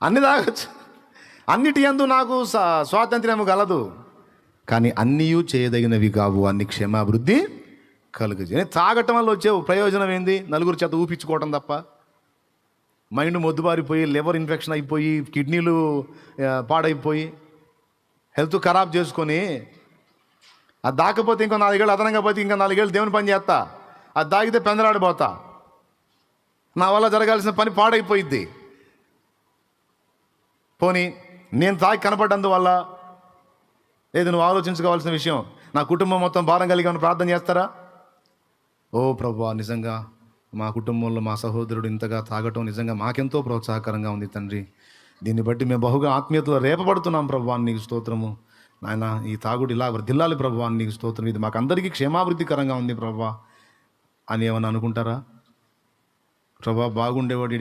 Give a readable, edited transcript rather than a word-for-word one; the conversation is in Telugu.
అన్ని తాగొచ్చు, అన్నిటి యందు నాకు స్వాతంత్ర్యం గలదు, కానీ అన్నీ చేయదగినవి కావు, అన్ని క్షేమాభివృద్ధి కలుగు. తాగటం వల్ల వచ్చే ప్రయోజనం ఏంది? నలుగురు చేత ఊపించుకోవటం తప్ప. మైండ్ మొద్దుబారిపోయి, లివర్ ఇన్ఫెక్షన్ అయిపోయి, కిడ్నీలు పాడైపోయి, హెల్త్ ఖరాబ్ చేసుకొని, అది దాకపోతే ఇంకో 4 ఏళ్ళు అదనంగా పోతే ఇంకా 4 ఏళ్ళు దేవుని పని చేస్తా, అది దాగితే పెందలాడిపోతా, నా వల్ల జరగాల్సిన పని పాడైపోయిద్ది. పోనీ నేను తాగి కనపడ్డందువల్ల, లేదు, నువ్వు ఆలోచించుకోవాల్సిన విషయం, నా కుటుంబం మొత్తం భారం కలిగి ఉన్న ప్రార్థన చేస్తారా? ఓ ప్రభువా, నిజంగా మా కుటుంబంలో మా సహోదరుడు ఇంతగా తాగటం నిజంగా మాకెంతో ప్రోత్సాహకరంగా ఉంది తండ్రి, దీన్ని బట్టి మేము బహుగా ఆత్మీయతలో రేపబడుతున్నాం ప్రభువా, నీకు స్తోత్రము నాయన. ఈ తాగుడు ఇలా వర్ధిల్లాలి ప్రభువా, నీకు స్తోత్రం, ఇది మాకందరికీ క్షేమాభివృద్ధికరంగా ఉంది ప్రభువా అని ఏమన్నా అనుకుంటారా? ప్రభువా, బాగుండేవాడు